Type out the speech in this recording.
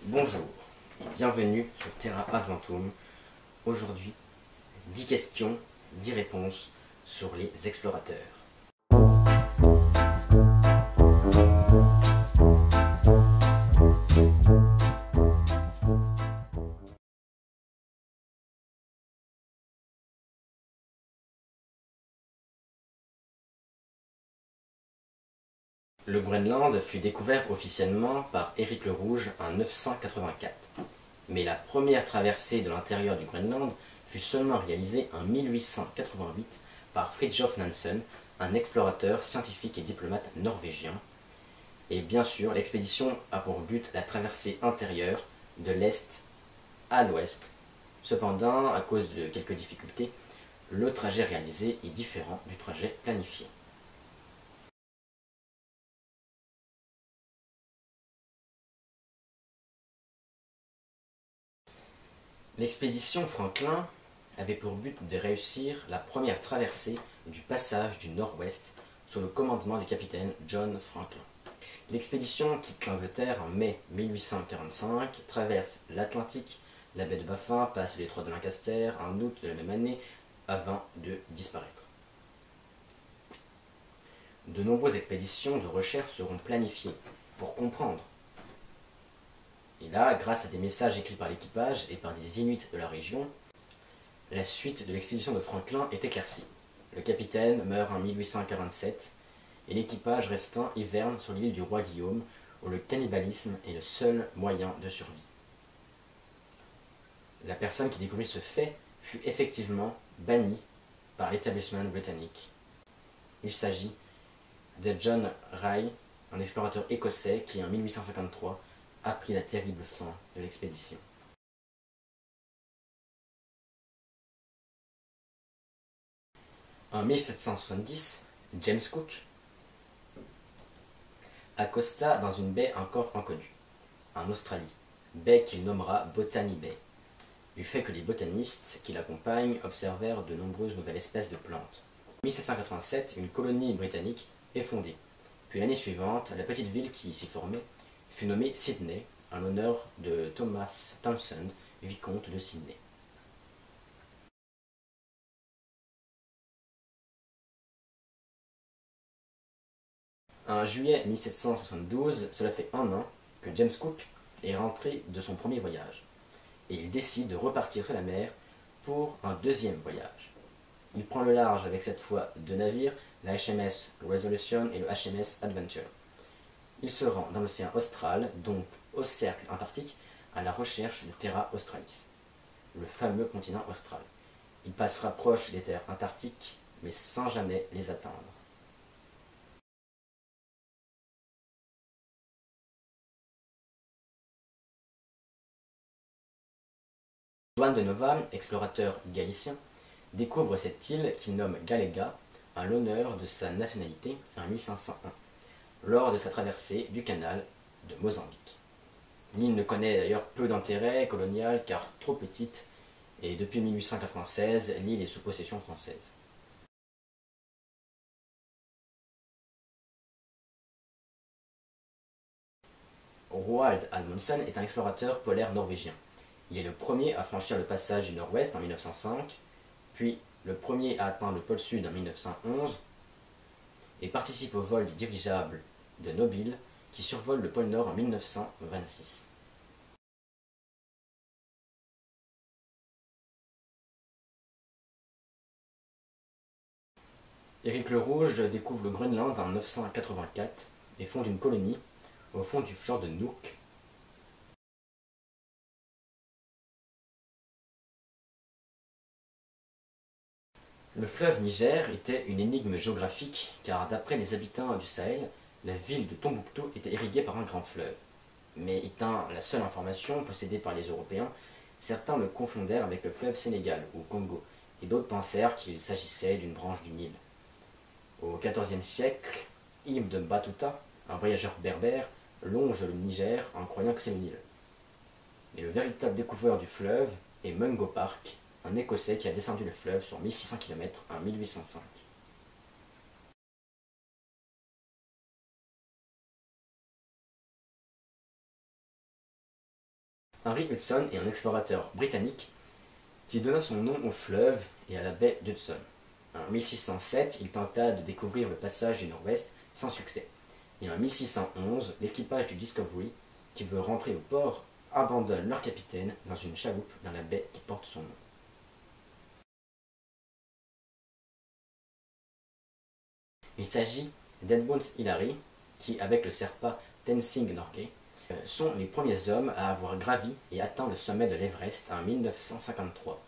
Bonjour et bienvenue sur Terra Adventum. Aujourd'hui, 10 questions, 10 réponses sur les explorateurs. Le Groenland fut découvert officiellement par Éric le Rouge en 984. Mais la première traversée de l'intérieur du Groenland fut seulement réalisée en 1888 par Fridtjof Nansen, un explorateur, scientifique et diplomate norvégien. Et bien sûr, l'expédition a pour but la traversée intérieure de l'est à l'ouest. Cependant, à cause de quelques difficultés, le trajet réalisé est différent du trajet planifié. L'expédition Franklin avait pour but de réussir la première traversée du passage du Nord-Ouest sous le commandement du capitaine John Franklin. L'expédition quitte l'Angleterre en mai 1845, traverse l'Atlantique, la baie de Baffin, passe le détroit de Lancaster en août de la même année avant de disparaître. De nombreuses expéditions de recherche seront planifiées pour comprendre. Et là, grâce à des messages écrits par l'équipage et par des Inuits de la région, la suite de l'expédition de Franklin est éclaircie. Le capitaine meurt en 1847 et l'équipage restant hiverne sur l'île du roi Guillaume, où le cannibalisme est le seul moyen de survie. La personne qui découvrit ce fait fut effectivement bannie par l'établissement britannique. Il s'agit de John Rae, un explorateur écossais qui, en 1853, apprit la terrible fin de l'expédition. En 1770, James Cook accosta dans une baie encore inconnue, en Australie, baie qu'il nommera Botany Bay, du fait que les botanistes qui l'accompagnent observèrent de nombreuses nouvelles espèces de plantes. En 1787, une colonie britannique est fondée, puis l'année suivante, la petite ville qui s'y formait fut nommée Sydney, en l'honneur de Thomas Townshend, vicomte de Sydney. En juillet 1772, cela fait un an que James Cook est rentré de son premier voyage, et il décide de repartir sur la mer pour un deuxième voyage. Il prend le large avec cette fois deux navires, la HMS Resolution et le HMS Adventure. Il se rend dans l'océan austral, donc au cercle antarctique, à la recherche de Terra Australis, le fameux continent austral. Il passera proche des terres antarctiques, mais sans jamais les atteindre. Juan de Nova, explorateur galicien, découvre cette île qu'il nomme Galega en l'honneur de sa nationalité en 1501, lors de sa traversée du canal de Mozambique. L'île ne connaît d'ailleurs peu d'intérêt colonial car trop petite, et depuis 1896, l'île est sous possession française. Roald Amundsen est un explorateur polaire norvégien. Il est le premier à franchir le passage du Nord-Ouest en 1905, puis le premier à atteindre le pôle Sud en 1911, et participe au vol du dirigeable de Nobile qui survole le pôle Nord en 1926. Éric le Rouge découvre le Groenland en 984 et fonde une colonie au fond du fjord de Nuuk. Le fleuve Niger était une énigme géographique car d'après les habitants du Sahel, la ville de Tombouctou était irriguée par un grand fleuve. Mais étant la seule information possédée par les Européens, certains le confondèrent avec le fleuve Sénégal ou Congo, et d'autres pensèrent qu'il s'agissait d'une branche du Nil. Au XIVe siècle, Ibn Battuta, un voyageur berbère, longe le Niger en croyant que c'est le Nil. Mais le véritable découvreur du fleuve est Mungo Park, un Écossais qui a descendu le fleuve sur 1600 km en 1805. Henry Hudson est un explorateur britannique qui donna son nom au fleuve et à la baie d'Hudson. En 1607, il tenta de découvrir le passage du Nord-Ouest sans succès. Et en 1611, l'équipage du Discovery, qui veut rentrer au port, abandonne leur capitaine dans une chaloupe dans la baie qui porte son nom. Il s'agit d'Edmund Hillary, qui, avec le Sherpa Tenzing Norgay, sont les premiers hommes à avoir gravi et atteint le sommet de l'Everest en 1953.